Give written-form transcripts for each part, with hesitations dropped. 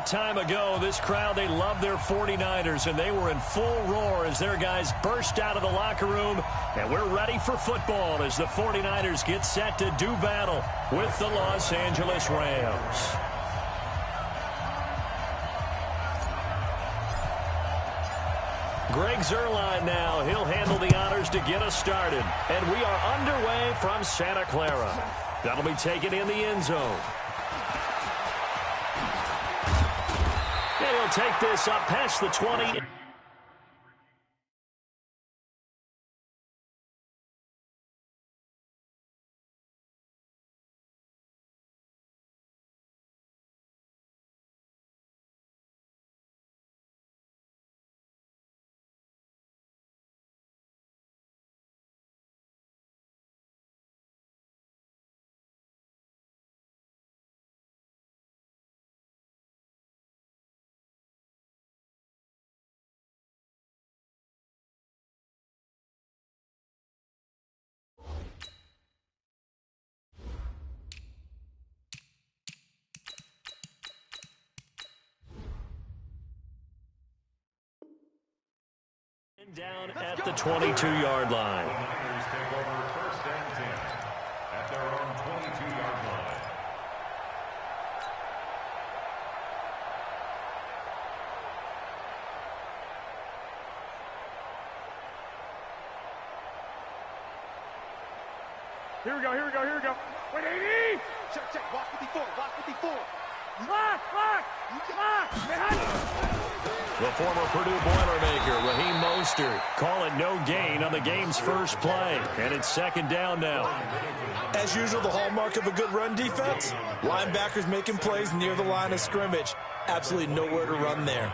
time ago, this crowd, they love their 49ers, and they were in full roar as their guys burst out of the locker room. And we're ready for football as the 49ers get set to do battle with the Los Angeles Rams. Greg Zuerlein now. He'll handle the honors to get us started. And we are underway from Santa Clara. That'll be taken in the end zone. And he'll take this up past the 20. Down at the 22-yard line. Niners take over first and 10 at their own 22-yard line. Here we go. Wait, 80! Check, walk 54. Lock! The former Purdue Boilermaker, Raheem Mostert, call it no gain on the game's first play. And it's second down now. As usual, the hallmark of a good run defense, linebackers making plays near the line of scrimmage. Absolutely nowhere to run there.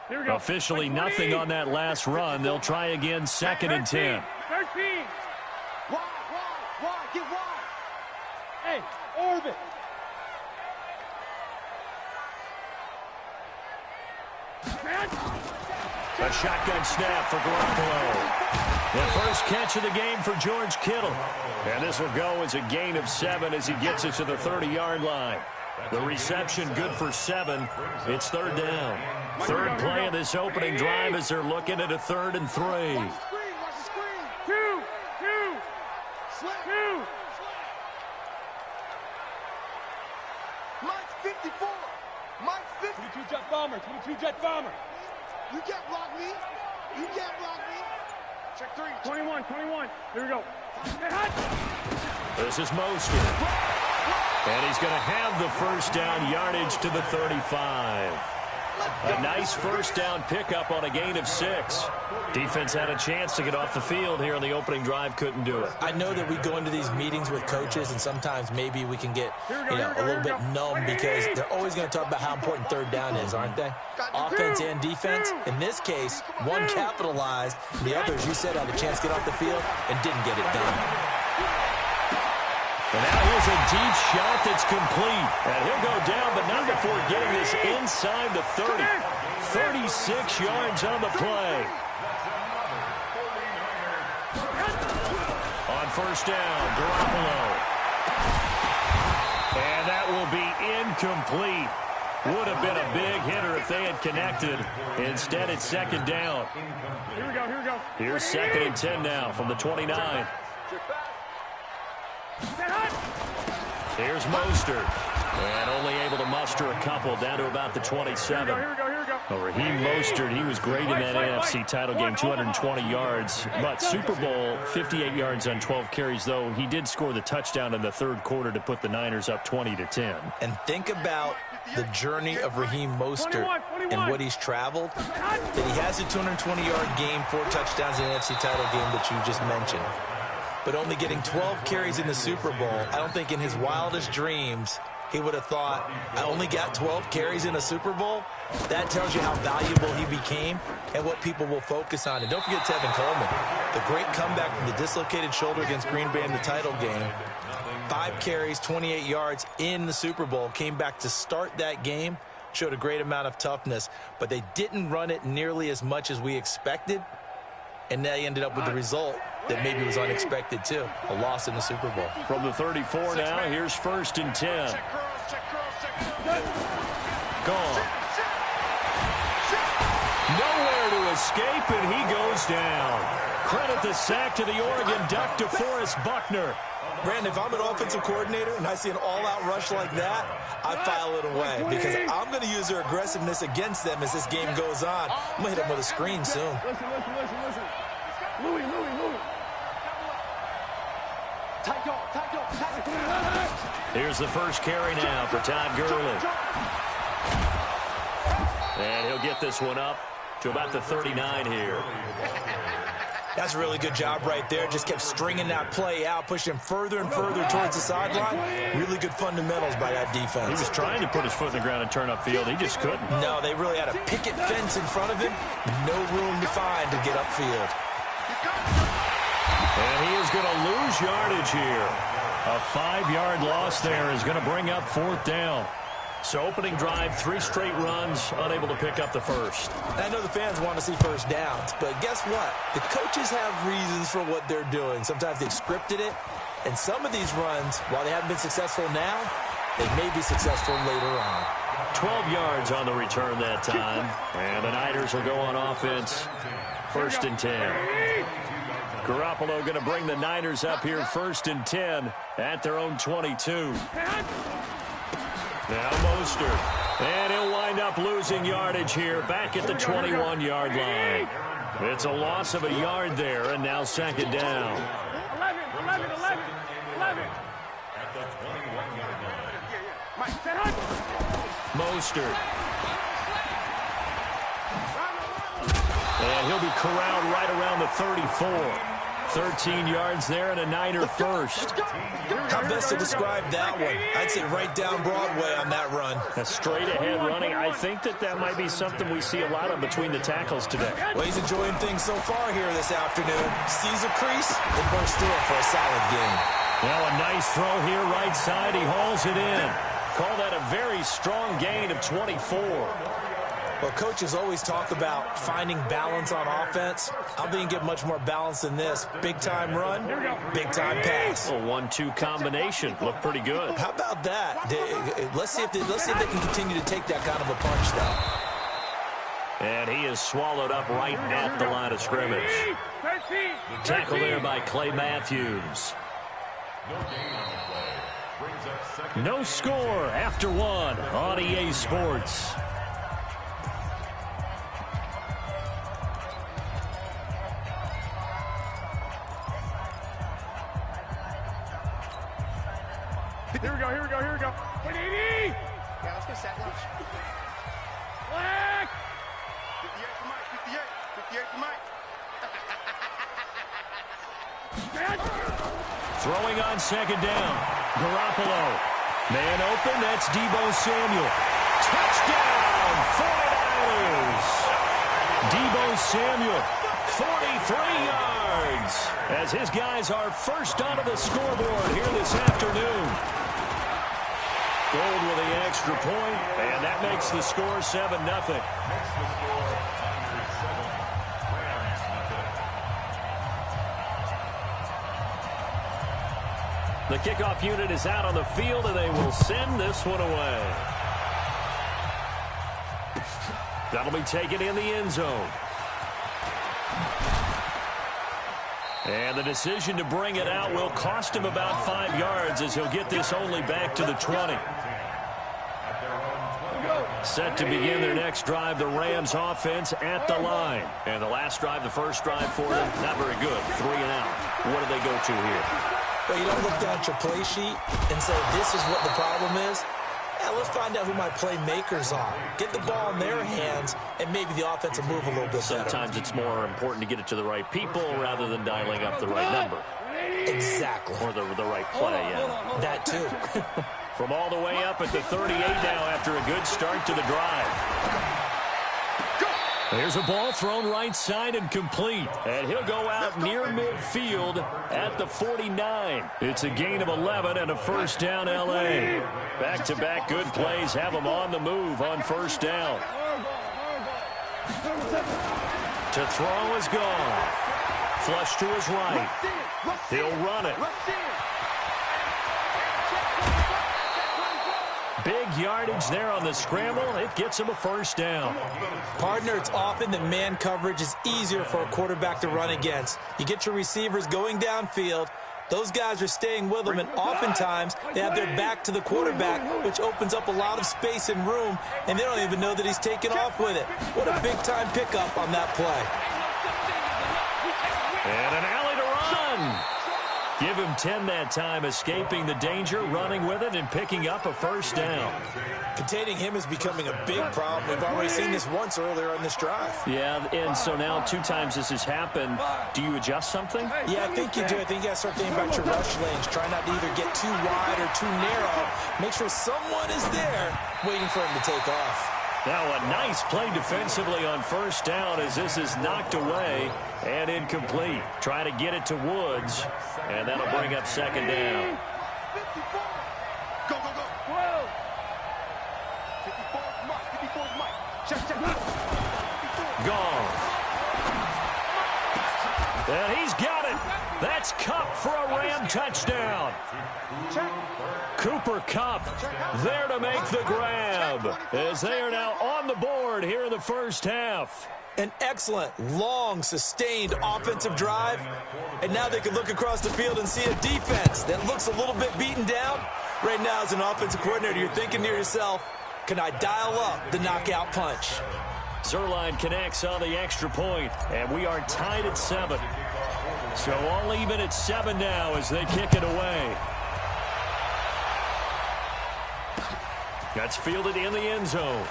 Here we go. Officially nothing on that last run. They'll try again, second and 10. 13. Wide. Get wide. Hey, orbit. A shotgun snap for Garoppolo. The first catch of the game for George Kittle. And this will go as a gain of 7 as he gets it to the 30-yard line. The reception good for 7. It's third down. Third play of this opening drive as they're looking at a 3rd and 3. Two. Mike's 54. 22 jet bomber. You can't block me. Check 3. 21. Here we go. This is Mostert. And he's going to have the first down, yardage to the 35. A nice first down pickup on a gain of 6. Defense had a chance to get off the field here on the opening drive, couldn't do it. I know that we go into these meetings with coaches, and sometimes maybe we can get a little bit numb because they're always going to talk about how important third down is, aren't they? Offense and defense. In this case, one capitalized, the other, as you said, had a chance to get off the field and didn't get it done. And now here's a deep shot that's complete. And he'll go down, but not before getting this inside the 30. 36 yards on the play. On first down, Garoppolo. And that will be incomplete. Would have been a big hitter if they had connected. Instead, it's second down. Here we go. Here's second and 10 now from the 29. Here's Mostert. And only able to muster a couple down to about the 27. Here we go. Well, Raheem Mostert, he was great in that NFC title game, 220 yards. But Super Bowl, 58 yards on 12 carries, though. He did score the touchdown in the third quarter to put the Niners up 20-10. And think about the journey of Raheem Mostert and what he's traveled. That he has a 220-yard game, 4 touchdowns in the NFC title game that you just mentioned. But only getting 12 carries in the Super Bowl, I don't think in his wildest dreams he would have thought, I only got 12 carries in a Super Bowl. That tells you how valuable he became and what people will focus on. And don't forget Tevin Coleman, the great comeback from the dislocated shoulder against Green Bay in the title game. 5 carries, 28 yards in the Super Bowl, came back to start that game, showed a great amount of toughness, but they didn't run it nearly as much as we expected, and they ended up with the result that maybe was unexpected too. A loss in the Super Bowl. From the 34 now, here's 1st and 10. Gone. Nowhere to escape, and he goes down. Credit the sack to the Oregon Duck, DeForest Buckner. Brandon, if I'm an offensive coordinator and I see an all-out rush like that, I file it away because I'm going to use their aggressiveness against them as this game goes on. I'm going to hit them with a screen soon. Listen. Louis. Tight dog. Here's the first carry now for Todd Gurley. And he'll get this one up to about the 39 here. That's a really good job right there. Just kept stringing that play out, pushing him further and further towards the sideline. Really good fundamentals by that defense. He was trying to put his foot in the ground and turn upfield. He just couldn't. No, they really had a picket fence in front of him. No room to find to get upfield. And he is going to lose yardage here. A 5-yard loss there is going to bring up 4th down. So opening drive, 3 straight runs, unable to pick up the first. I know the fans want to see first downs, but guess what? The coaches have reasons for what they're doing. Sometimes they've scripted it, and some of these runs, while they haven't been successful now, they may be successful later on. 12 yards on the return that time, and the Niners will go on offense, 1st and 10. Garoppolo going to bring the Niners up here, 1st and 10 at their own 22. Now Mostert, and he'll wind up losing yardage here back at the 21-yard line. It's a loss of a yard there, and now 2nd down. 11. Mostert. And he'll be corralled right around the 34. 13 yards there and a Niner first. How best to describe that one? I'd say right down Broadway on that run. A straight-ahead running. I think that might be something we see a lot of between the tackles today. Well, he's enjoying things so far here this afternoon. Sees a crease and bursts through it for a solid game. Now a nice throw here right side. He hauls it in. Call that a very strong gain of 24. Well, coaches always talk about finding balance on offense. I'm going to get much more balance than this. Big-time run, big-time pass. A 1-2 combination. Looked pretty good. How about that? Let's see if they can continue to take that kind of a punch, though. And he is swallowed up right at the line of scrimmage. Tackle there by Clay Matthews. No score after 1 on EA Sports. Here we go. Wait, 80! Yeah, let's get sack lunch. Black! 58 for Mike, 58 for Mike. Throwing on 2nd down. Garoppolo. Man open, that's Deebo Samuel. Touchdown, 49ers! Deebo Samuel, 43 yards. As his guys are first onto the scoreboard here this afternoon. Gold with the extra point, and that makes the score 7-0. The kickoff unit is out on the field, and they will send this one away. That'll be taken in the end zone. And the decision to bring it out will cost him about 5 yards as he'll get this only back to the 20. Set to begin their next drive, the Rams offense at the line. And the last drive, the first drive for them, not very good. 3 and out. What do they go to here? Well, you don't look down at your play sheet and say, this is what the problem is. Yeah, let's find out who my playmakers are. Get the ball in their hands, and maybe the offense will move a little bit better. Sometimes it's more important to get it to the right people rather than dialing up the right number. Exactly. Or the right play, yeah. That too. From all the way up at the 38 now after a good start to the drive. There's a ball thrown right side and complete. And he'll go out near midfield at the 49. It's a gain of 11 and a first down L.A. Back-to-back good plays have them on the move on first down. To throw is gone. Flush to his right. He'll run it. Big yardage there on the scramble. It gets him a first down. Partner, it's often that man coverage is easier for a quarterback to run against. You get your receivers going downfield. Those guys are staying with them, and oftentimes they have their back to the quarterback, which opens up a lot of space and room, and they don't even know that he's taking off with it. What a big-time pickup on that play. And an alley to run. Give him 10 that time, escaping the danger, running with it, and picking up a first down. Containing him is becoming a big problem. We've already seen this once earlier on this drive. Yeah, and so now 2 times this has happened. Do you adjust something? Yeah, I think you do. I think you got to start thinking about your rush lanes. Try not to either get too wide or too narrow. Make sure someone is there waiting for him to take off. Now a nice play defensively on first down as this is knocked away and incomplete. Try to get it to Woods, and that'll bring up second down. 54. Go, go, go. 12. 54 is Mike. 54 is Mike. Check. Gone. And he's got it. That's Kupp for a Ram touchdown. Cooper Kupp there to make the grab as they are now on the board here in the first half. An excellent, long, sustained offensive drive. And now they can look across the field and see a defense that looks a little bit beaten down. Right now, as an offensive coordinator, you're thinking to yourself, can I dial up the knockout punch? Zerline connects on the extra point, and we are tied at 7. So all even at 7 now as they kick it away. That's fielded in the end zone.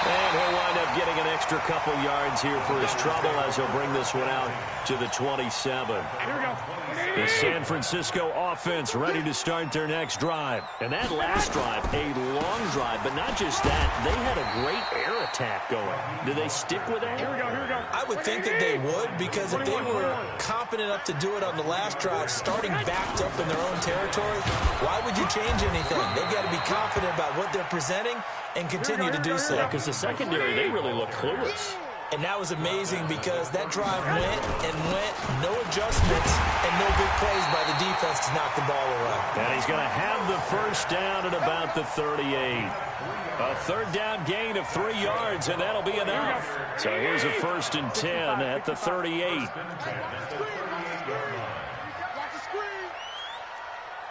And he'll wind up getting an extra couple yards here for his trouble as he'll bring this one out to the 27. Here we go. The San Francisco offense ready to start their next drive. And that last drive, a long drive, but not just that. They had a great air attack going. Do they stick with that? Here we go. I would think that they would, because if they were confident enough to do it on the last drive, starting backed up in their own territory, why would you change anything? They've got to be confident about what they're presenting and continue to do so. Because the secondary, they really look clueless. And that was amazing because that drive went and went, no adjustments, and no big plays by the defense to knock the ball away. And he's going to have the first down at about the 38. A third down gain of 3 yards, and that'll be enough. So here's a 1st and 10 at the 38.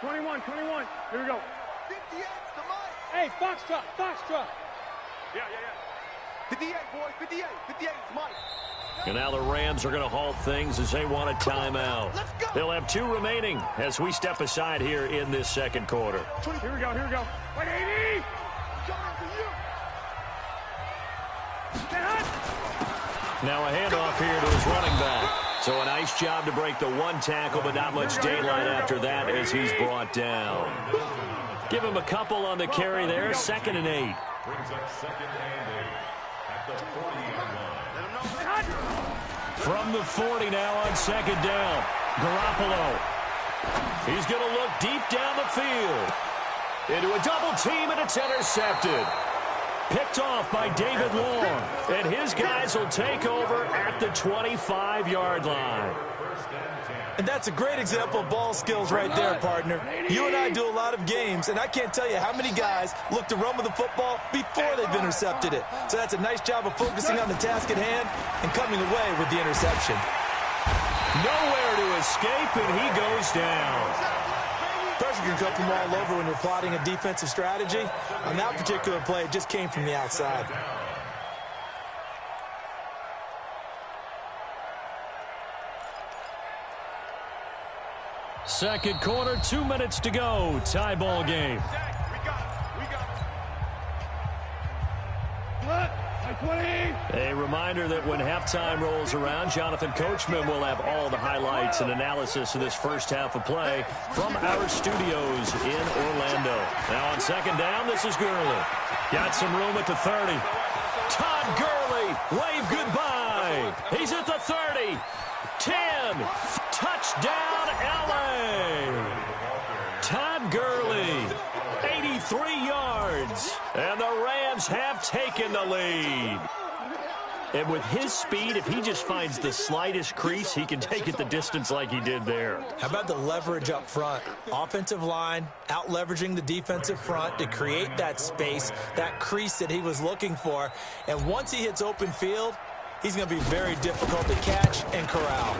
21. Here we go. 58 to Mike. Hey, Foxtrot. Yeah. 58, boys. 58 to Mike. And now the Rams are going to halt things as they want a timeout. They'll have 2 remaining as we step aside here in this second quarter. Here we go. 180. Now a handoff here to his running back. So a nice job to break the 1 tackle, but not much daylight after that as he's brought down. Give him a couple on the carry there. 2nd and 8. Brings up 2nd and 8 at the 40-yard line. From the 40 now on 2nd down. Garoppolo. He's going to look deep down the field. Into a double team, and it's intercepted. Picked off by David Long. And his guys will take over at the 25-yard line. And that's a great example of ball skills right there, partner. You and I do a lot of games, and I can't tell you how many guys look to run with the football before they've intercepted it. So that's a nice job of focusing on the task at hand and coming away with the interception. Nowhere to escape, and he goes down. Pressure can come from all over when you're plotting a defensive strategy. On that particular play, it just came from the outside. Second quarter, 2 minutes to go. Tie ball game. We got A reminder that when halftime rolls around, Jonathan Coachman will have all the highlights and analysis of this first half of play from our studios in Orlando. Now on 2nd down, this is Gurley. Got some room at the 30. Todd Gurley, wave goodbye. He's at the 30. 10. Touchdown, L.A. Todd Gurley, 83 yards. And the Rams have taken the lead. And with his speed, if he just finds the slightest crease, he can take it the distance like he did there. How about the leverage up front? Offensive line out-leveraging the defensive front to create that space, that crease that he was looking for. And once he hits open field, he's going to be very difficult to catch and corral.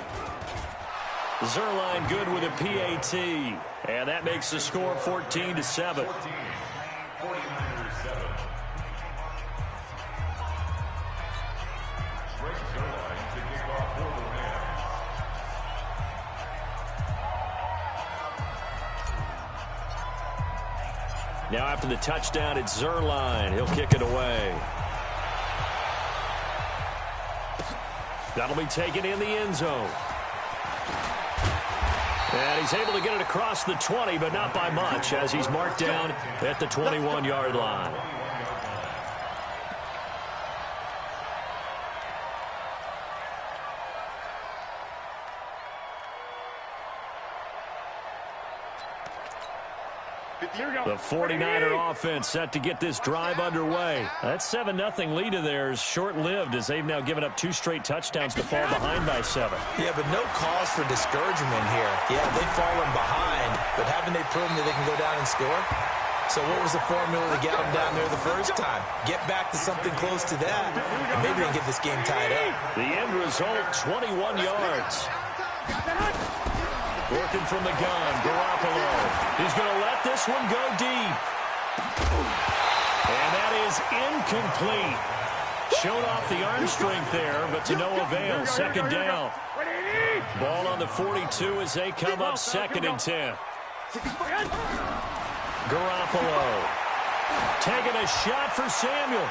Zuerlein good with a PAT. And that makes the score 14-7. Now after the touchdown, it's Zuerlein. He'll kick it away. That'll be taken in the end zone. And he's able to get it across the 20, but not by much, as he's marked down at the 21-yard line. The 49er offense set to get this drive underway. That 7-0 lead of theirs short-lived as they've now given up 2 straight touchdowns to fall behind by 7. Yeah, but no cause for discouragement here. Yeah, they've fallen behind, but haven't they proven that they can go down and score? So what was the formula to get them down there the first time? Get back to something close to that, and maybe they can get this game tied up. The end result, 21 yards. Working from the gun, Garoppolo. He's going to let this one go deep. And that is incomplete. Showed off the arm strength there, but to no avail. Second down. Ball on the 42 as they come up 2nd and 10. Garoppolo taking a shot for Samuel.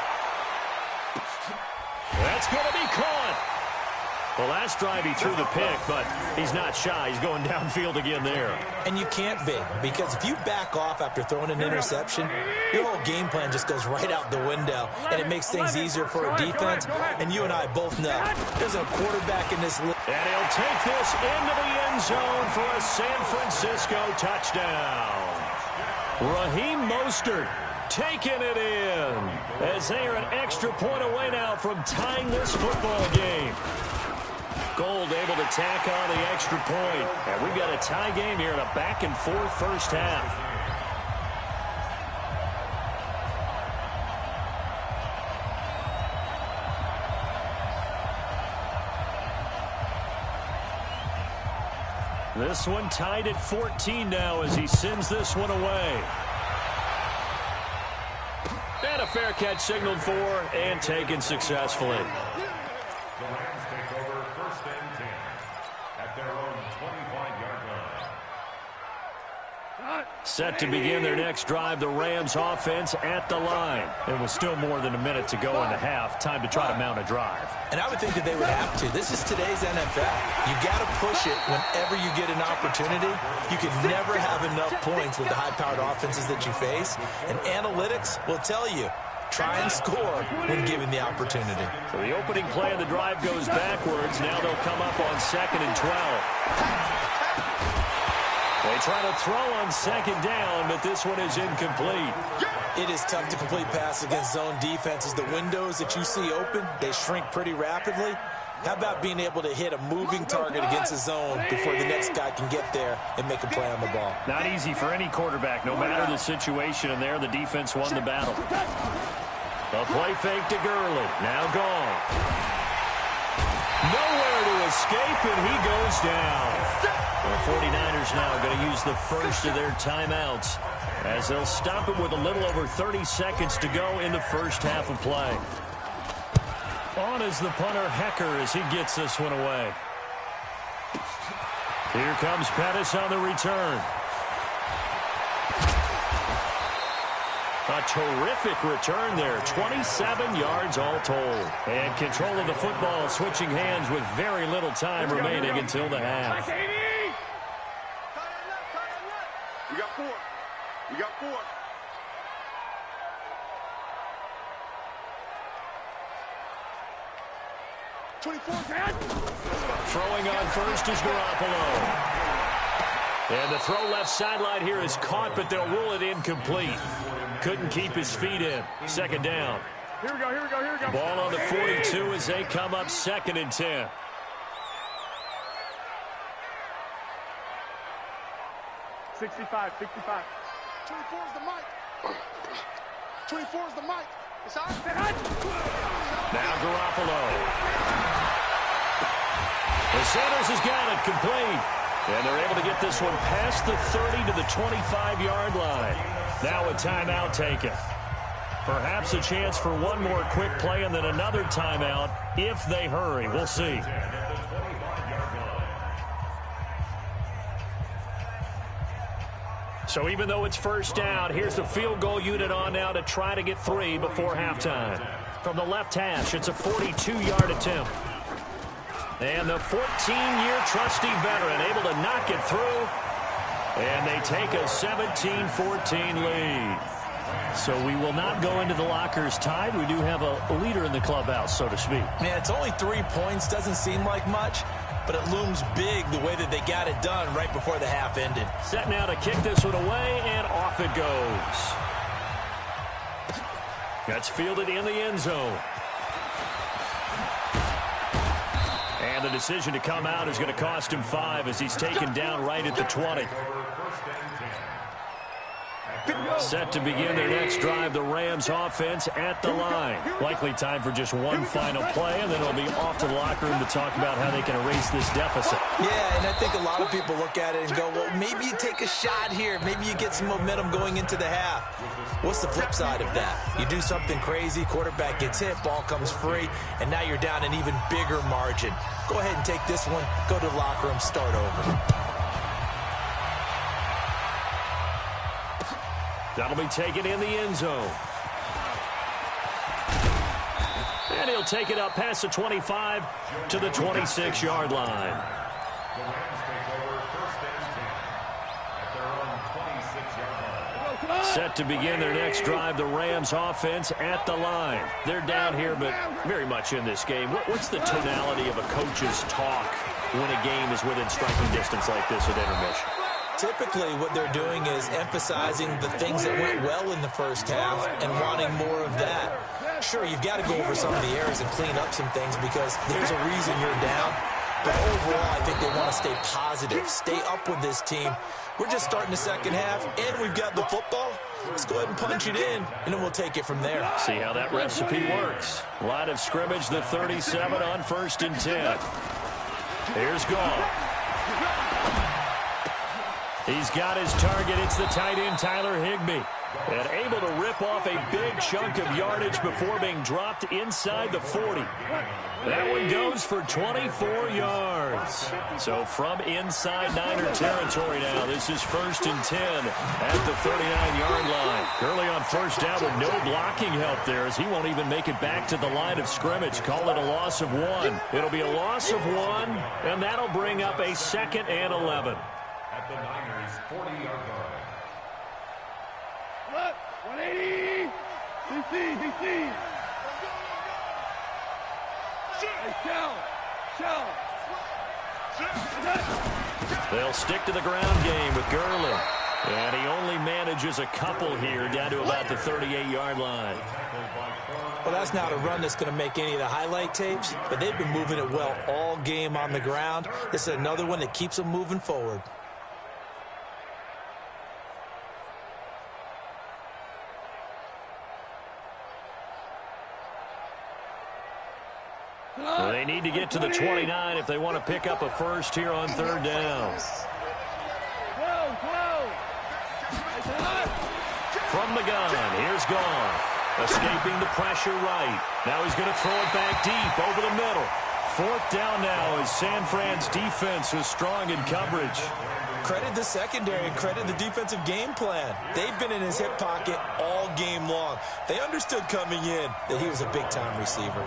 That's going to be caught. Well, last drive he threw the pick, but he's not shy. He's going downfield again there. And you can't be, because if you back off after throwing an interception, your whole game plan just goes right out the window, and it makes things easier for a defense. And you and I both know there's a quarterback in this league. And he'll take this into the end zone for a San Francisco touchdown. Raheem Mostert taking it in as they are an extra point away now from tying this football game. Gold able to tack on the extra point. And we've got a tie game here in a back-and-forth first half. This one tied at 14 now as he sends this one away. And a fair catch signaled for and taken successfully. The Rams take over 1st and 10 at their own 25-yard line. Set to begin their next drive, the Rams offense at the line. And with still more than a minute to go in the half, time to try to mount a drive. And I would think that they would have to. This is today's NFL. You got to push it whenever you get an opportunity. You can never have enough points with the high-powered offenses that you face. And analytics will tell you, try and score when given the opportunity. So the opening play of the drive goes backwards. Now they'll come up on 2nd and 12. They try to throw on 2nd down, but this one is incomplete. It is tough to complete pass against zone defenses. The windows that you see open, they shrink pretty rapidly. How about being able to hit a moving target against a zone before the next guy can get there and make a play on the ball? Not easy for any quarterback, no matter the situation, and there the defense won the battle. A play fake to Gurley, now gone. Nowhere to escape, and he goes down. The 49ers now going to use the first of their timeouts as they'll stop it with a little over 30 seconds to go in the first half of play. On is the punter, Hecker, as he gets this one away. Here comes Pettis on the return. A terrific return there. 27 yards all told. And control of the football switching hands with very little time remaining until the half. We got 4. We got 4. Throwing on first is Garoppolo. And the throw left sideline here is caught, but they'll rule it incomplete. Couldn't keep his feet in. 2nd down. Here we go, here we go, here we go. Ball on the 42 as they come up 2nd and 10. 65, 65. 24 is the mic. 24 is the mic. It's hot. Now Garoppolo. The Sanders has got it complete. And they're able to get this one past the 30 to the 25-yard line. Now a timeout taken. Perhaps a chance for one more quick play and then another timeout if they hurry. We'll see. So even though it's first down, here's the field goal unit on now to try to get 3 before halftime. From the left hash, it's a 42-yard attempt. And the 14-year trusty veteran able to knock it through. And they take a 17-14 lead. So we will not go into the lockers tied. We do have a leader in the clubhouse, so to speak. Man, it's only 3 points. Doesn't seem like much, but it looms big the way that they got it done right before the half ended. Set now to kick this one away, and off it goes. That's fielded in the end zone. And the decision to come out is going to cost him 5 as he's taken down right at the 20. Set to begin their next drive, the Rams offense at the line. Likely time for just one final play, and then it'll be off to the locker room to talk about how they can erase this deficit. Yeah, and I think a lot of people look at it and go, well, maybe you take a shot here. Maybe you get some momentum going into the half. What's the flip side of that? You do something crazy, quarterback gets hit, ball comes free, and now you're down an even bigger margin. Go ahead and take this one, go to the locker room, start over. That'll be taken in the end zone. And he'll take it up past the 25 to the 26-yard line. The Rams take over 1st and 10 at their own 26-yard line. Set to begin their next drive, the Rams offense at the line. They're down here, but very much in this game. What's the tonality of a coach's talk when a game is within striking distance like this at intermission? Typically, what they're doing is emphasizing the things that went well in the first half and wanting more of that. Sure, you've got to go over some of the errors and clean up some things because there's a reason you're down. But overall, I think they want to stay positive, stay up with this team. We're just starting the second half, and we've got the football. Let's go ahead and punch it in, and then we'll take it from there. See how that recipe works. Line of scrimmage, the 37 on 1st and 10. Here's Goff. He's got his target. It's the tight end, Tyler Higbee. And able to rip off a big chunk of yardage before being dropped inside the 40. That one goes for 24 yards. So from inside Niner territory now, this is 1st and 10 at the 39-yard line. Gurley on first down with no blocking help there as he won't even make it back to the line of scrimmage. Call it a loss of 1. It'll be a loss of 1, and that'll bring up a 2nd and 11. At the Niners' 40-yard line. Look, 180. DC. Hey, shell. They'll stick to the ground game with Gurley. And he only manages a couple here down to about the 38-yard line. Well, that's not a run that's going to make any of the highlight tapes, but they've been moving it well all game on the ground. This is another one that keeps them moving forward. They need to get to the 29 if they want to pick up a first here on 3rd down. From the gun, here's Goff. Escaping the pressure right. Now he's going to throw it back deep over the middle. 4th down now as San Fran's defense is strong in coverage. Credit the secondary and credit the defensive game plan. They've been in his hip pocket all game long. They understood coming in that he was a big-time receiver.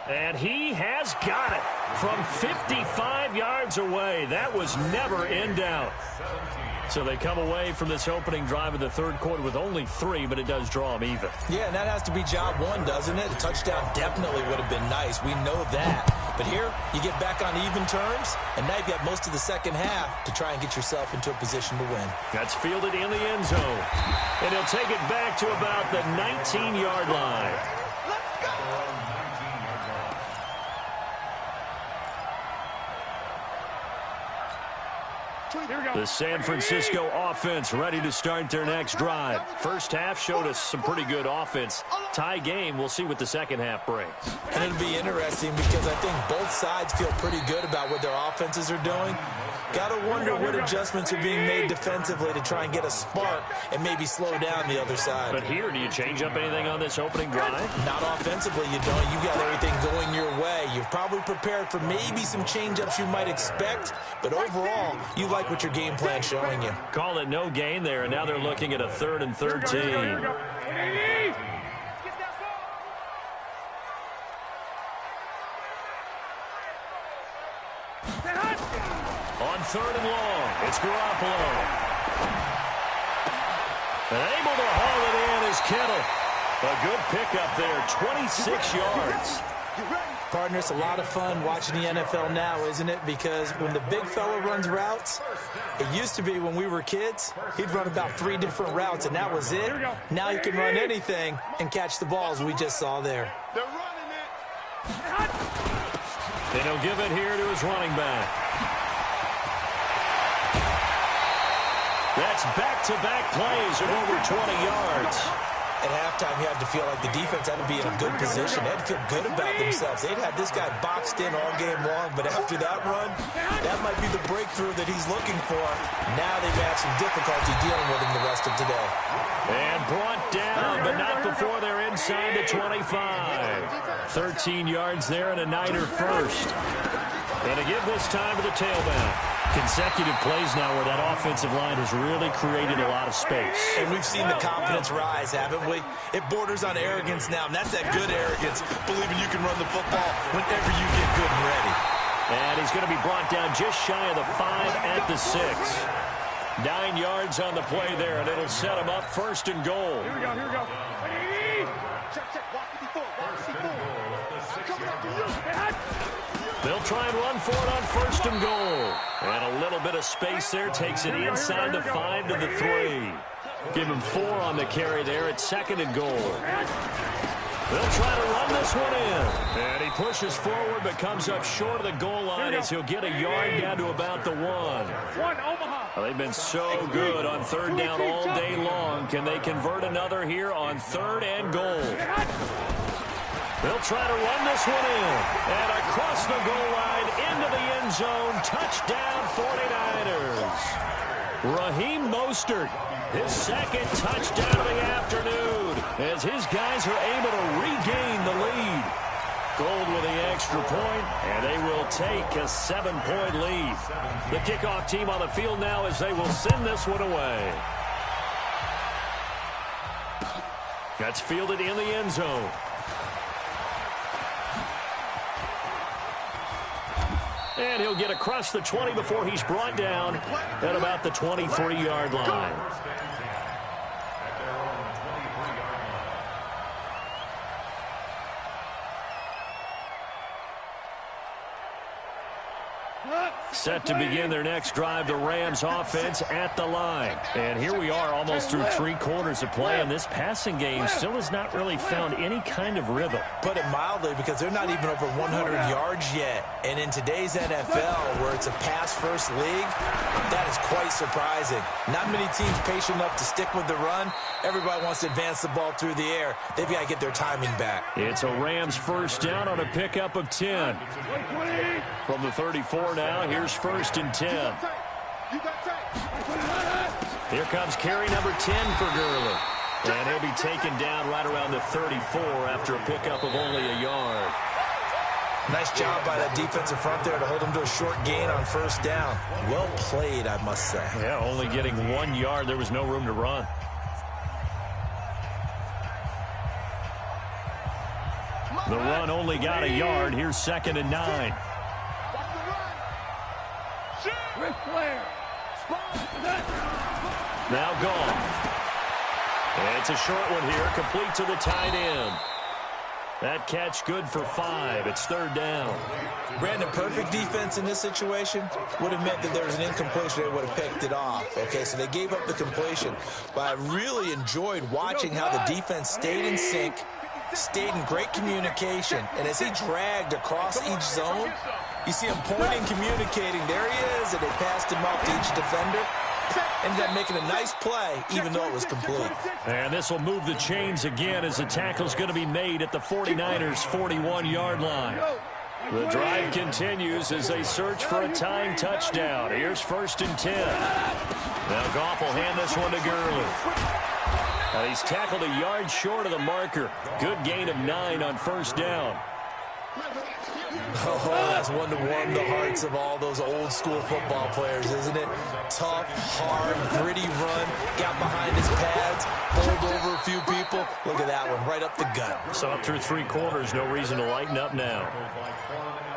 And he has got it from 55 yards away. That was never in doubt. So they come away from this opening drive of the 3rd quarter with only 3, but it does draw them even. Yeah, and that has to be job 1, doesn't it? A touchdown definitely would have been nice. We know that. But here, you get back on even terms, and now you've got most of the second half to try and get yourself into a position to win. That's fielded in the end zone. And he'll take it back to about the 19-yard line. The San Francisco offense ready to start their next drive. First half showed us some pretty good offense. Tie game, we'll see what the second half brings. And it'll be interesting because I think both sides feel pretty good about what their offenses are doing. Got to wonder what adjustments are being made defensively to try and get a spark and maybe slow down the other side. But here, do you change up anything on this opening drive? Not offensively, you don't. You got everything going your way. You've probably prepared for maybe some change-ups you might expect, but overall, you like what your game plan's showing you. Call it no gain there, and now they're looking at a 3rd and 13. On 3rd and long, it's Garoppolo. And able to haul it in is Kittle. A good pickup there, 26 yards. Partner, it's a lot of fun watching the NFL now, isn't it? Because when the big fella runs routes, it used to be when we were kids, he'd run about 3 different routes, and that was it. Now he can run anything and catch the balls we just saw there. They're running it. And he'll give it here to his running back. That's back-to-back plays of over 20 yards. At halftime, you have to feel like the defense had to be in a good position. They had to feel good about themselves. They'd had this guy boxed in all game long, but after that run, that might be the breakthrough that he's looking for. Now they've had some difficulty dealing with him the rest of today. And brought down, but not before they're inside the 25. 13 yards there and a Niner first. And to give this time to the tailback. Consecutive plays now where that offensive line has really created a lot of space. And we've seen the confidence rise, haven't we? It borders on arrogance now, and that's that good arrogance, believing you can run the football whenever you get good and ready. And he's going to be brought down just shy of the 5 at the 6. 9 yards on the play there, and it'll set him up 1st and goal. Here we go, here we go. Check, check, walk 54, walk 54. I'm coming up to you. They'll try and run for it on 1st and goal. And a little bit of space there takes it inside the 5 to the 3. Give him 4 on the carry there at 2nd and goal. They'll try to run this one in. And he pushes forward but comes up short of the goal line as he'll get a yard down to about the 1. Well, they've been so good on 3rd down all day long. Can they convert another here on 3rd and goal? They'll try to run this one in. And across the goal line into the end zone. Touchdown 49ers. Raheem Mostert, his 2nd touchdown of the afternoon as his guys are able to regain the lead. Gold with the extra point, and they will take a 7-point lead. The kickoff team on the field now as they will send this one away. That's fielded in the end zone. And he'll get across the 20 before he's brought down at about the 23-yard line. Set to begin their next drive, the Rams offense at the line. And here we are almost through 3 quarters of play, and this passing game still has not really found any kind of rhythm. Put it mildly, because they're not even over 100 yards yet. And in today's NFL, where it's a pass-first league, that is quite surprising. Not many teams patient enough to stick with the run. Everybody wants to advance the ball through the air. They've got to get their timing back. It's a Rams first down on a pickup of 10. From the 34 now, here's 1st and 10. Here comes carry number 10 for Gurley. And he'll be taken down right around the 34 after a pickup of only a yard. Nice job by that defensive front there to hold him to a short gain on 1st down. Well played, I must say. Yeah, only getting 1 yard. There was no room to run. The run only got a yard. Here's 2nd and 9. Now gone. And it's a short one here, complete to the tight end. That catch good for 5. It's 3rd down. Brandon, perfect defense in this situation would have meant that there was an incompletion. They would have picked it off. Okay, so they gave up the completion. But I really enjoyed watching how the defense stayed in sync, stayed in great communication. And as he dragged across each zone, you see him pointing, communicating. There he is, and they passed him off to each defender. Ended up making a nice play, even though it was complete. And this will move the chains again as the tackle's going to be made at the 49ers' 41-yard line. The drive continues as they search for a tying touchdown. Here's 1st and 10. Now Goff will hand this one to Gurley. And he's tackled a yard short of the marker. Good gain of 9 on 1st down. Oh, that's one to warm the hearts of all those old-school football players, isn't it? Tough, hard, gritty run. Got behind his pads, bowled over a few people. Look at that one, right up the gut. So up through 3 quarters, no reason to lighten up now.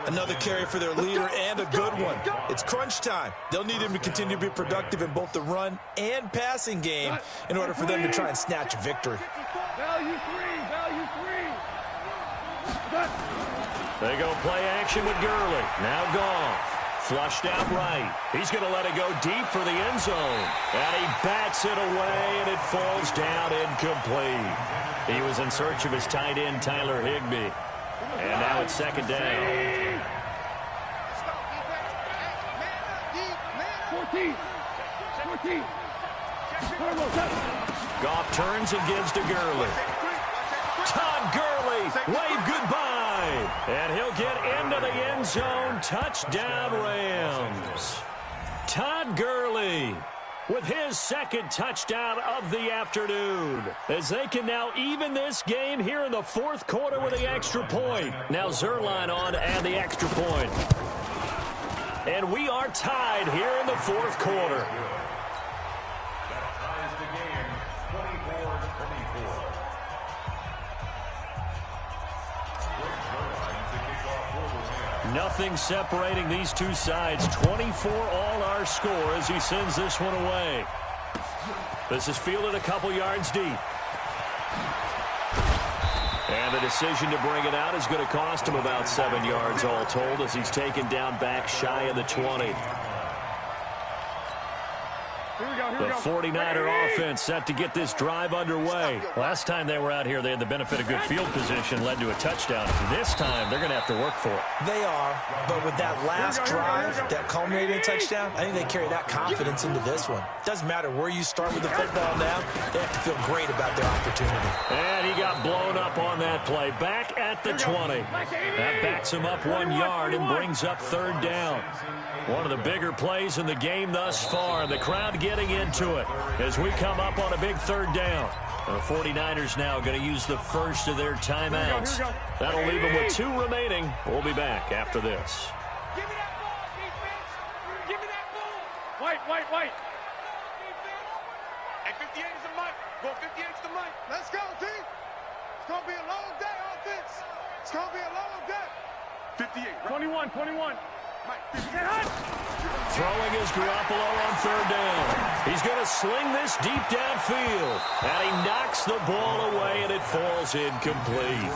Another carry for their leader, and a good one. It's crunch time. They'll need him to continue to be productive in both the run and passing game in order for them to try and snatch a victory. Value 3, value 3. They go play action with Gurley. Now Goff. Flushed out right. He's going to let it go deep for the end zone. And he bats it away, and it falls down incomplete. He was in search of his tight end, Tyler Higbee. And now it's 2nd down. 14. Goff turns and gives to Gurley. Todd Gurley, wave goodbye. And he'll get into the end zone. Touchdown, Rams. Todd Gurley with his 2nd touchdown of the afternoon, as they can now even this game here in the 4th quarter with the extra point. Now Zerline on to add the extra point. And we are tied here in the 4th quarter. That ties the game 24-24. Nothing separating these two sides. 24 all our score as he sends this one away. This is fielded a couple yards deep. And the decision to bring it out is going to cost him about 7 yards all told as he's taken down back shy of the 20. The 49er offense set to get this drive underway. Last time they were out here, they had the benefit of good field position, led to a touchdown. This time, they're going to have to work for it. They are, but with that last drive, that culminating in a touchdown, I think they carry that confidence into this one. Doesn't matter where you start with the football now, they have to feel great about their opportunity. And he got blown up on that play. Back at the 20. That backs him up 1 yard and brings up 3rd down. One of the bigger plays in the game thus far. The crowd getting into it as we come up on a big 3rd down. The 49ers now going to use the first of their timeouts. That'll leave them with 2 remaining. We'll be back after this. Give me that ball, defense. Give me that ball. White. Hey, 58 is the mic. Go 58 is the mic. Let's go, D. It's going to be a long day, offense. It's going to be a long day. 58. 21. Throwing is Garoppolo on 3rd down. He's going to sling this deep downfield. And he knocks the ball away, and it falls incomplete.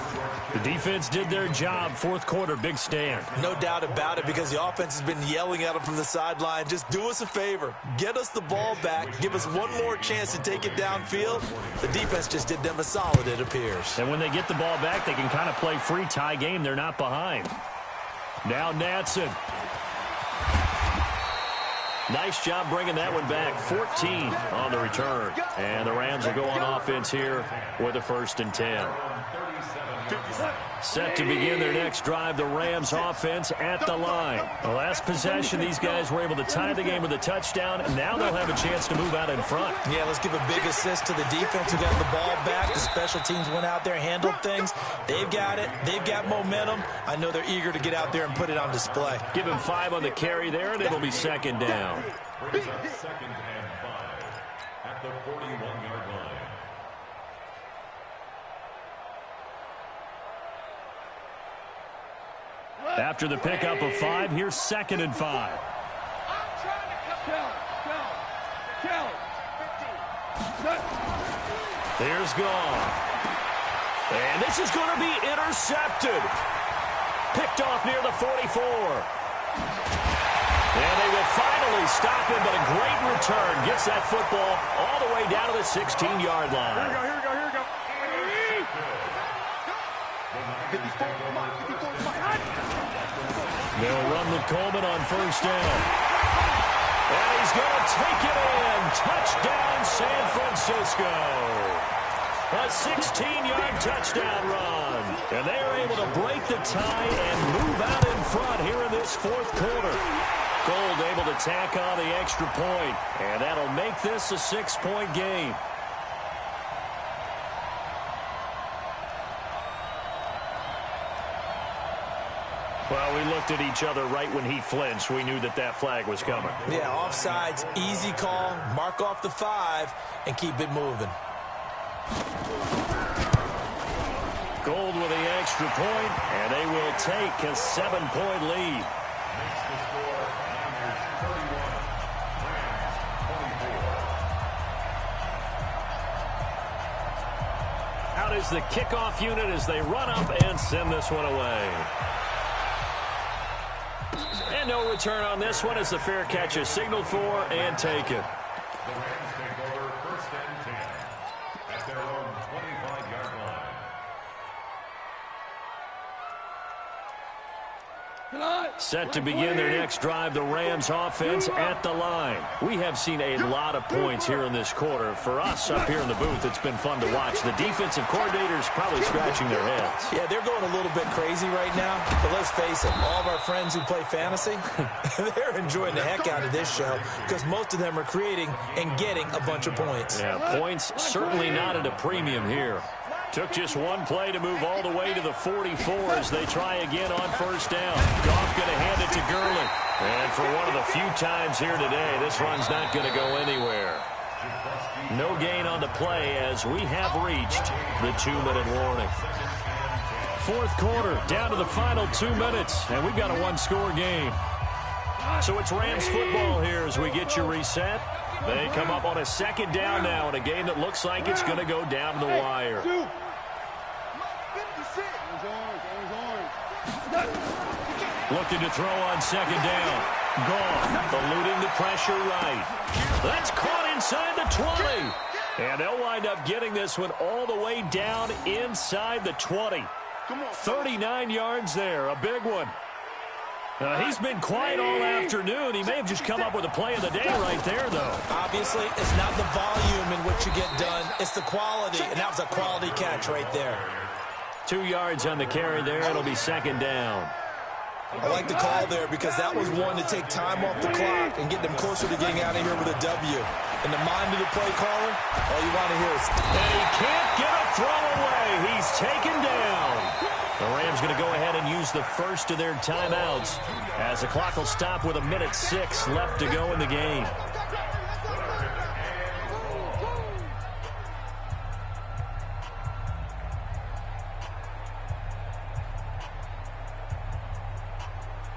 The defense did their job. 4th quarter, big stand. No doubt about it, because the offense has been yelling at him from the sideline. Just do us a favor. Get us the ball back. Give us one more chance to take it downfield. The defense just did them a solid, it appears. And when they get the ball back, they can kind of play free tie game. They're not behind. Now Natson. Nice job bringing that one back. 14 on the return. And the Rams will go on offense here with a 1st and 10. Set to begin their next drive, the Rams offense at the line. The last possession, these guys were able to tie the game with a touchdown, and now they'll have a chance to move out in front. Yeah, let's give a big assist to the defense who got the ball back. The special teams went out there, handled things. They've got it. They've got momentum. I know they're eager to get out there and put it on display. Give him 5 on the carry there, and it'll be 2nd down. Brings up 2nd and 5 at the 41-yard line. After the pickup of 5, here's 2nd and 5. There's Goff. And this is going to be intercepted. Picked off near the 44. And they will finally stop him, but a great return. Gets that football all the way down to the 16-yard line. Here we go, here we go, here we go. They'll run with Coleman on first down. And he's going to take it in. Touchdown, San Francisco. A 16-yard touchdown run. And they are able to break the tie and move out in front here in this fourth quarter. Gold able to tack on the extra point, and that'll make this a 6-point game. Well, we looked at each other right when he flinched. We knew that that flag was coming. Yeah, offsides, easy call, mark off the 5, and keep it moving. Gold with the extra point, and they will take a 7-point lead. Makes the score Niners 31, Rams 24. Out is the kickoff unit as they run up and send this one away. And no return on this one as the fair catch is signaled for and taken. The Rams take over first and 10 at their own 25-yard line. Set to begin their next drive, the Rams offense at the line. We have seen a lot of points here in this quarter. For us up here in the booth, it's been fun to watch. The defensive coordinators probably scratching their heads. Yeah, they're going a little bit crazy right now, but let's face it, all of our friends who play fantasy, they're enjoying the heck out of this show because most of them are creating and getting a bunch of points. Yeah, points certainly not at a premium here. Took just one play to move all the way to the 44 as they try again on first down. Goff going to hand it to Gurley. And for one of the few times here today, this run's not going to go anywhere. No gain on the play as we have reached the 2-minute warning. Fourth quarter, down to the final 2 minutes, and we've got a one-score game. So it's Rams football here as we get you reset. They come up on a second down now in a game that looks like it's going to go down to the wire. Looking to throw on second down. Goff eluding the pressure right. That's caught inside the 20. And they'll wind up getting this one all the way down inside the 20. 39 yards there, a big one. He's been quiet all afternoon. He may have just come up with a play of the day right there, though. Obviously, it's not the volume in which you get done. It's the quality, and that was a quality catch right there. 2 yards on the carry there. It'll be second down. I like the call there because that was one to take time off the clock and get them closer to getting out of here with a W. In the mind of the play caller, all you want to hear is... And he can't get a throw away. He's taken down. The Rams going to go ahead and use the first of their timeouts as the clock will stop with 1:06 left to go in the game.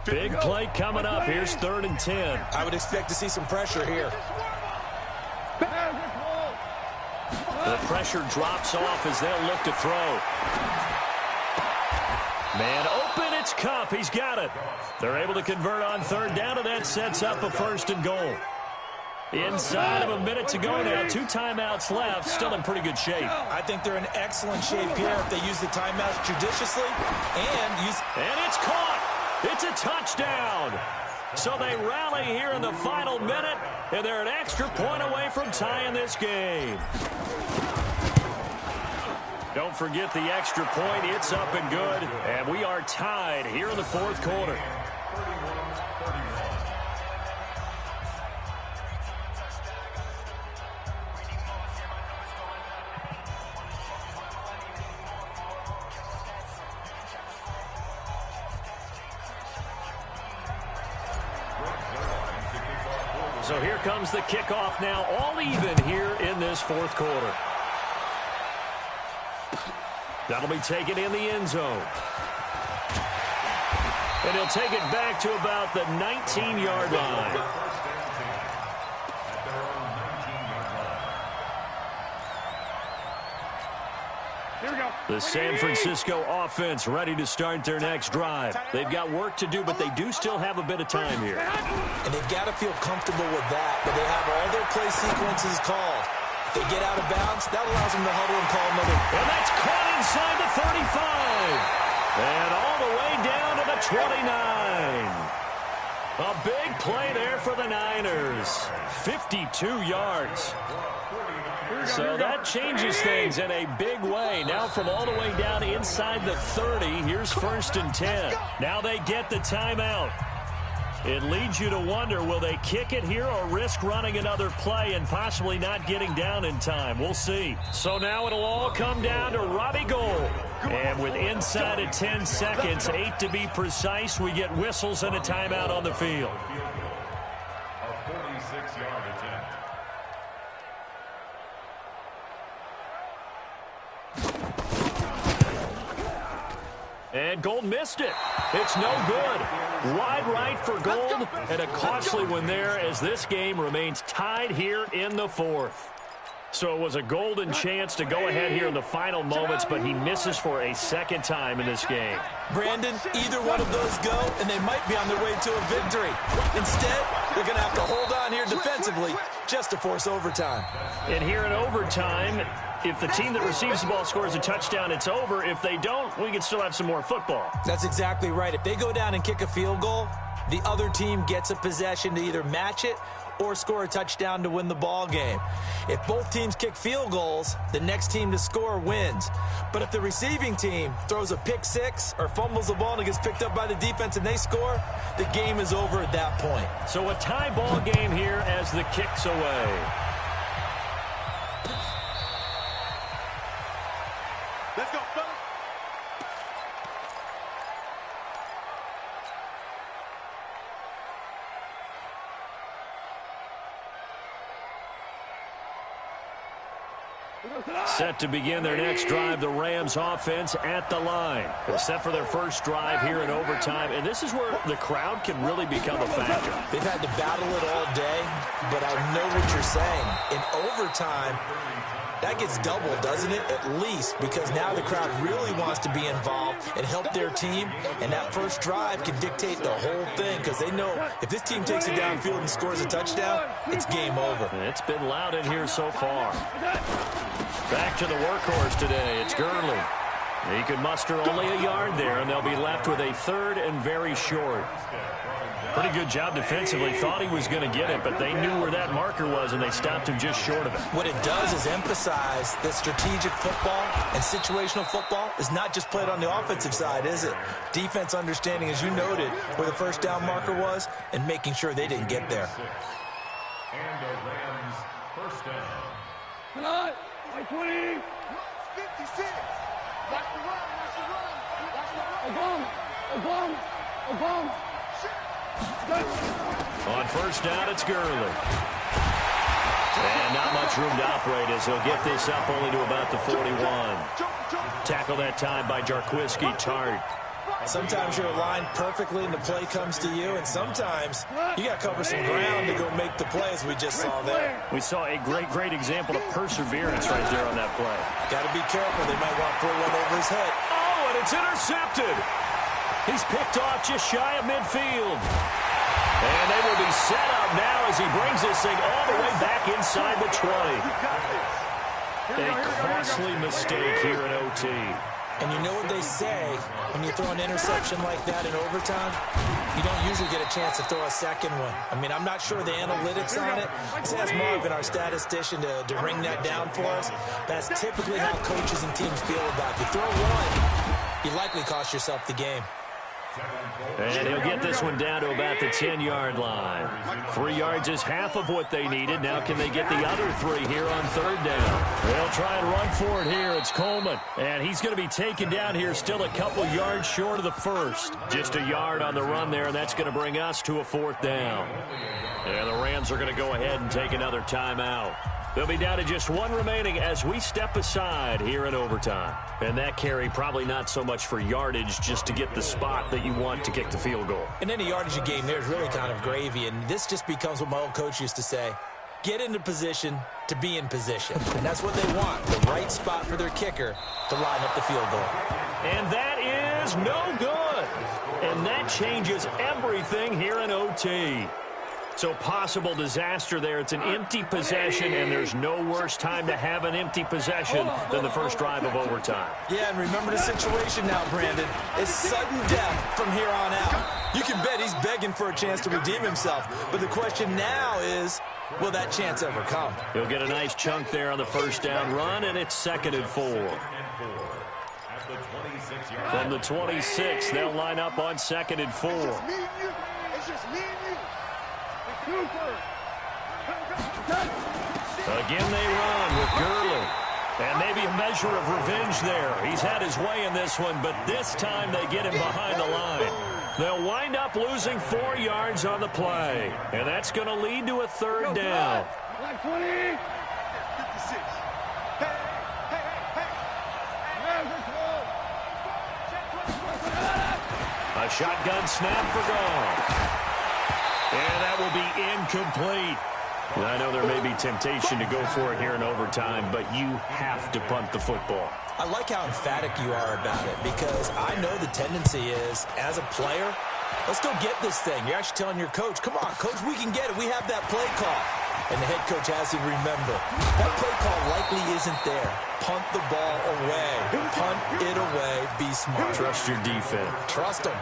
Big play coming up. Here's 3rd and 10. I would expect to see some pressure here. The pressure drops off as they'll look to throw. Man open, it's Kupp. He's got it. They're able to convert on third down, and that sets up a 1st and goal. Inside of a minute to go now. 2 timeouts left. Still in pretty good shape. I think they're in excellent shape here if they use the timeouts judiciously and use... And it's caught. It's a touchdown. So they rally here in the final minute, and they're an extra point away from tying this game. Don't forget the extra point. It's up and good, and we are tied here in the fourth quarter. So here comes the kickoff now, all even here in this fourth quarter. That'll be taken in the end zone. And he'll take it back to about the 19-yard line. Here we go. The San Francisco offense ready to start their next drive. They've got work to do, but they do still have a bit of time here. And they've got to feel comfortable with that, but they have all their play sequences called. If they get out of bounds, that allows them to huddle and call another. And that's caught inside the 35. And all the way down to the 29. A big play there for the Niners. 52 yards. So that changes things in a big way. Now from all the way down inside the 30, here's 1st and 10. Now they get the timeout. It leads you to wonder, will they kick it here or risk running another play and possibly not getting down in time? We'll see. So now it'll all come down to Robbie Gould. And with inside of 10 seconds, 8 to be precise, we get whistles and a timeout on the field. A 46-yard attempt. And Gould missed it. It's no good. Wide right for Gould, and a costly one there as this game remains tied here in the 4th. So it was a golden chance to go ahead here in the final moments, but he misses for a second time in this game. Brandon, either one of those go, and they might be on their way to a victory. Instead, they're going to have to hold on here defensively just to force overtime. And here in overtime, if the team that receives the ball scores a touchdown, it's over. If they don't, we can still have some more football. That's exactly right. If they go down and kick a field goal, the other team gets a possession to either match it or score a touchdown to win the ball game. If both teams kick field goals, the next team to score wins. But if the receiving team throws a pick six or fumbles the ball and it gets picked up by the defense and they score, the game is over at that point. So a tie ball game here as the kick's away. Let's go, fellas. Set to begin their next drive, the Rams offense at the line. They're set for their first drive here in overtime, and this is where the crowd can really become a factor. They've had to battle it all day, but I know what you're saying. In overtime, that gets doubled, doesn't it? At least, because now the crowd really wants to be involved and help their team, and that first drive can dictate the whole thing because they know if this team takes it downfield and scores a touchdown, it's game over. It's been loud in here so far. Back to the workhorse today. It's Gurley. He could muster only a yard there, and they'll be left with a 3rd and very short. Pretty good job defensively. Thought he was going to get it, but they knew where that marker was, and they stopped him just short of it. What it does is emphasize that strategic football and situational football is not just played on the offensive side, is it? Defense understanding, as you noted, where the first down marker was and making sure they didn't get there. And the Rams first down. Come on. 20. 56. Watch the run. Watch the run. Watch the run. On first down, it's Gurley. And not much room to operate as he'll get this up only to about the 41. Tackle that time by Jarquiski Tart. Sometimes you're aligned perfectly and the play comes to you, and sometimes you got to cover some ground to go make the play, as we just saw there. We saw a great example of perseverance right there on that play. Got to be careful. They might want to throw one over his head. Oh, and it's intercepted. He's picked off just shy of midfield. And they will be set up now as he brings this thing all the way back inside the 20. A costly mistake here in OT. And you know what they say, when you throw an interception like that in overtime, you don't usually get a chance to throw a second one. I mean, I'm not sure the analytics on it. Let's ask Marvin, our statistician, to ring that down for us. That's typically how coaches and teams feel about it. You throw one, you likely cost yourself the game. And he'll get this one down to about the 10-yard line. 3 yards is half of what they needed. Now can they get the other 3 here on 3rd down? They'll try and run for it here. It's Coleman. And he's going to be taken down here still a couple yards short of the first. Just a yard on the run there, and that's going to bring us to a 4th down. And the Rams are going to go ahead and take another timeout. They'll be down to just 1 remaining as we step aside here in overtime. And that carry probably not so much for yardage, just to get the spot that you want to kick the field goal. In any yardage game, there's really kind of gravy, and this just becomes what my old coach used to say. get into position to be in position. And that's what they want, the right spot for their kicker to line up the field goal. And that is no good. And that changes everything here in OT. So possible disaster there. It's an empty possession, and there's no worse time to have an empty possession than the first drive of overtime. Yeah, and remember the situation now, Brandon. It's sudden death from here on out. You can bet he's begging for a chance to redeem himself. But the question now is, will that chance ever come? He'll get a nice chunk there on the first down run, and it's 2nd and 4. From the 26, they'll line up on 2nd and 4. It's just me and you. Again they run with Gurley. And maybe a measure of revenge there. He's had his way in this one, but this time they get him behind the line. They'll wind up losing 4 yards on the play. And that's going to lead to a 3rd down. 20. 56. A shotgun snap for Gall. And that will be incomplete. I know there may be temptation to go for it here in overtime, but you have to punt the football. I like how emphatic you are about it, because I know the tendency is, as a player, let's go get this thing. You're actually telling your coach, come on, coach, we can get it. We have that play call. And the head coach has to remember, that play call likely isn't there. Punt the ball away. Punt it away. Be smart. Trust your defense. Trust them.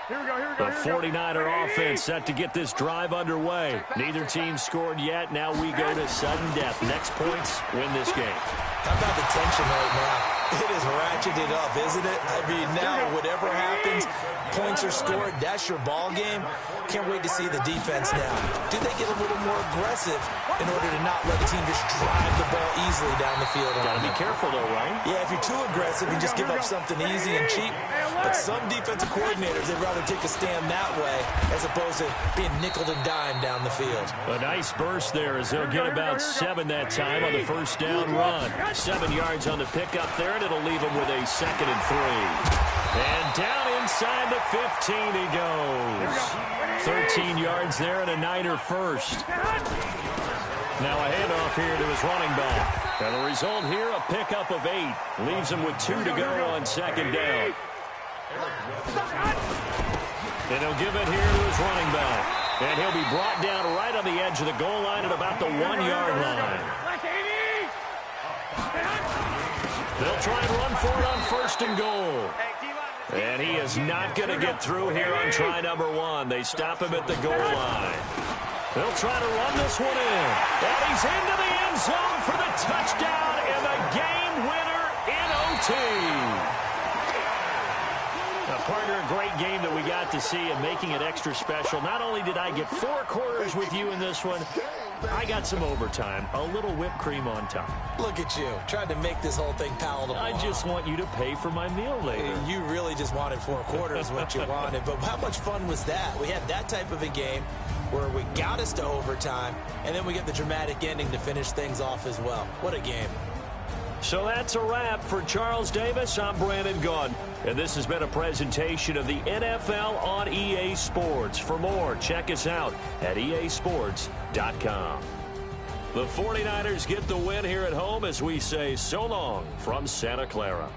Here we go, here we go. The 49er offense set to get this drive underway. Neither team scored yet. Now we go to sudden death. Next points win this game. How about the tension right now? It is ratcheted up, isn't it? I mean, now whatever happens, points are scored. That's your ball game. Can't wait to see the defense now. Do they get a little more aggressive in order to not let the team just drive the ball easily down the field? Gotta be careful, though, right? Yeah, if you're too aggressive, you just give up something easy and cheap. But some defensive coordinators, they'd rather take a stand that way as opposed to being nickeled and dimed down the field. A nice burst there as they'll get about 7 that time on the first down run. 7 yards on the pickup there, and it'll leave him with a 2nd and 3. And down inside the 15 he goes. 13 yards there and a Niner first. Now a handoff here to his running back. And the result here, a pickup of 8. Leaves him with 2 to go on 2nd down. And he'll give it here to his running back. And he'll be brought down right on the edge of the goal line at about the 1-yard line. They'll try and run for it on 1st and goal. And he is not going to get through here on try number 1. They stop him at the goal line. They'll try to run this one in. And he's into the end zone for the touchdown and the game winner in OT. Now, partner, a great game that we got to see and making it extra special. Not only did I get 4 quarters with you in this one, I got some overtime, a little whipped cream on top. Look at you, trying to make this whole thing palatable. I just want you to pay for my meal later. You really just wanted 4 quarters, what you wanted. But how much fun was that? We had that type of a game where we got us to overtime, and then we get the dramatic ending to finish things off as well. What a game. So that's a wrap for Charles Davis. I'm Brandon Gaudin, and this has been a presentation of the NFL on EA Sports. For more, check us out at easports.com. The 49ers get the win here at home as we say so long from Santa Clara.